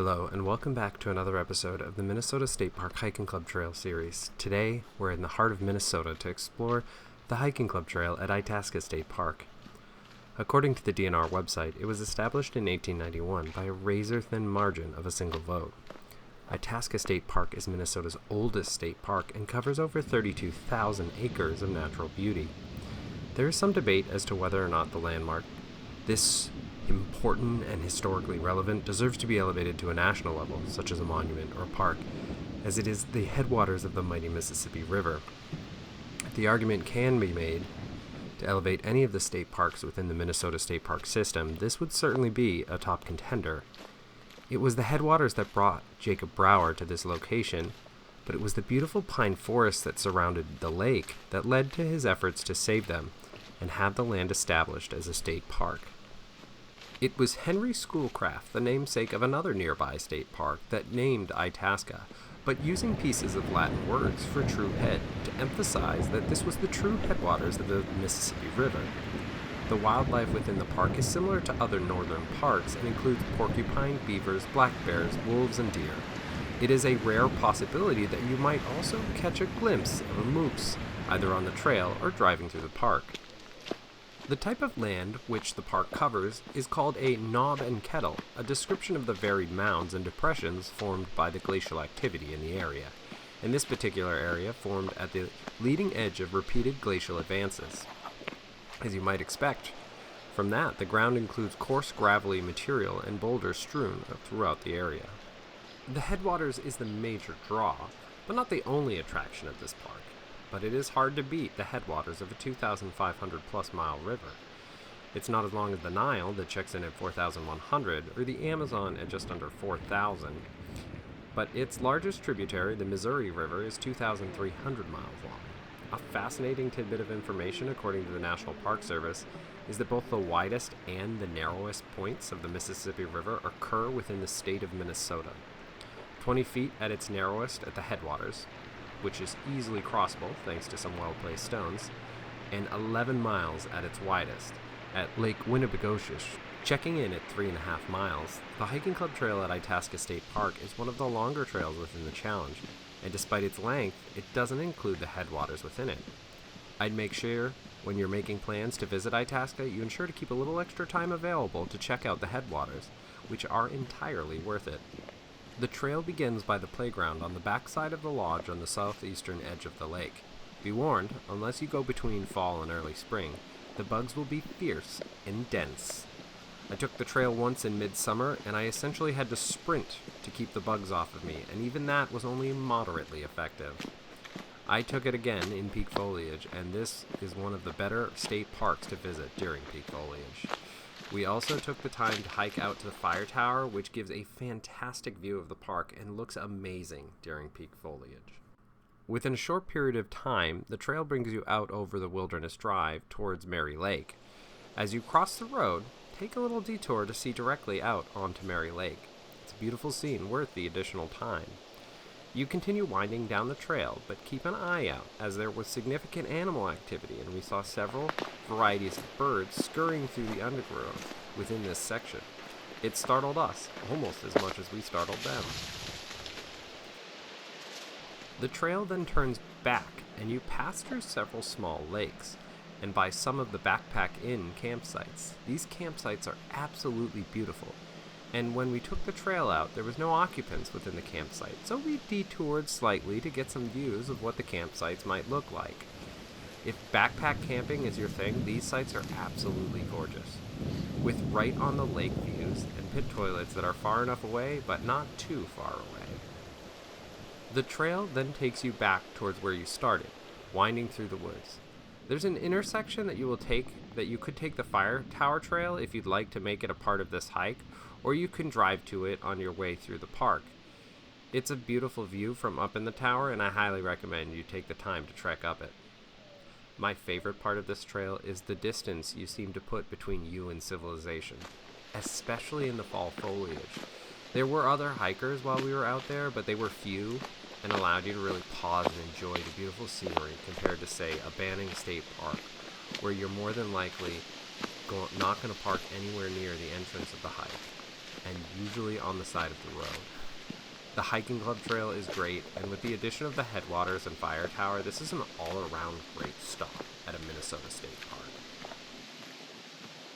Hello, and welcome back to another episode of the Minnesota State Park Hiking Club Trail series. Today, we're in the heart of Minnesota to explore the hiking club trail at Itasca State Park. According to the DNR website, it was established in 1891 by a razor-thin margin of a single vote. Itasca State Park is Minnesota's oldest state park and covers over 32,000 acres of natural beauty. There is some debate as to whether or not the landmark, this important and historically relevant, deserves to be elevated to a national level, such as a monument or a park, as it is the headwaters of the mighty Mississippi River. If the argument can be made to elevate any of the state parks within the Minnesota State Park system, this would certainly be a top contender. It was the headwaters that brought Jacob Brower to this location, but it was the beautiful pine forests that surrounded the lake that led to his efforts to save them and have the land established as a state park. It was Henry Schoolcraft, the namesake of another nearby state park, that named Itasca, but using pieces of Latin words for true head to emphasize that this was the true headwaters of the Mississippi River. The wildlife within the park is similar to other northern parks and includes porcupine, beavers, black bears, wolves, and deer. It is a rare possibility that you might also catch a glimpse of a moose, either on the trail or driving through the park. The type of land which the park covers is called a knob and kettle, a description of the varied mounds and depressions formed by the glacial activity in the area. In this particular area, formed at the leading edge of repeated glacial advances. As you might expect from that, the ground includes coarse gravelly material and boulders strewn throughout the area. The headwaters is the major draw, but not the only attraction of this park. But it is hard to beat the headwaters of a 2,500 plus mile river. It's not as long as the Nile, that checks in at 4,100, or the Amazon at just under 4,000, but its largest tributary, the Missouri River, is 2,300 miles long. A fascinating tidbit of information, according to the National Park Service, is that both the widest and the narrowest points of the Mississippi River occur within the state of Minnesota. 20 feet at its narrowest at the headwaters, which is easily crossable thanks to some well-placed stones, and 11 miles at its widest, at Lake Winnibigoshish. Checking in at 3.5 miles, the hiking club trail at Itasca State Park is one of the longer trails within the challenge, and despite its length, it doesn't include the headwaters within it. I'd make sure, when you're making plans to visit Itasca, you ensure to keep a little extra time available to check out the headwaters, which are entirely worth it. The trail begins by the playground on the backside of the lodge on the southeastern edge of the lake. Be warned, unless you go between fall and early spring, the bugs will be fierce and dense. I took the trail once in midsummer, and I essentially had to sprint to keep the bugs off of me, and even that was only moderately effective. I took it again in peak foliage, and this is one of the better state parks to visit during peak foliage. We also took the time to hike out to the Fire Tower, which gives a fantastic view of the park and looks amazing during peak foliage. Within a short period of time, the trail brings you out over the Wilderness Drive towards Mary Lake. As you cross the road, take a little detour to see directly out onto Mary Lake. It's a beautiful scene worth the additional time. You continue winding down the trail, but keep an eye out, as there was significant animal activity, and we saw several varieties of birds scurrying through the undergrowth within this section. It startled us almost as much as we startled them. The trail then turns back, and you pass through several small lakes, and by some of the Backpack Inn campsites. These campsites are absolutely beautiful. And when we took the trail out, there was no occupants within the campsite, so we detoured slightly to get some views of what the campsites might look like. If backpack camping is your thing, these sites are absolutely gorgeous, with right on the lake views and pit toilets that are far enough away, but not too far away. The trail then takes you back towards where you started, winding through the woods. There's an intersection that you could take the Fire Tower trail if you'd like to make it a part of this hike, or you can drive to it on your way through the park. It's a beautiful view from up in the tower, and I highly recommend you take the time to trek up it. My favorite part of this trail is the distance you seem to put between you and civilization, especially in the fall foliage. There were other hikers while we were out there, but they were few and allowed you to really pause and enjoy the beautiful scenery compared to, say, a Banning State Park, where you're more than likely not going to park anywhere near the entrance of the hike. And usually on the side of the road. The hiking club trail is great, and with the addition of the headwaters and fire tower, this is an all-around great stop at a Minnesota state park.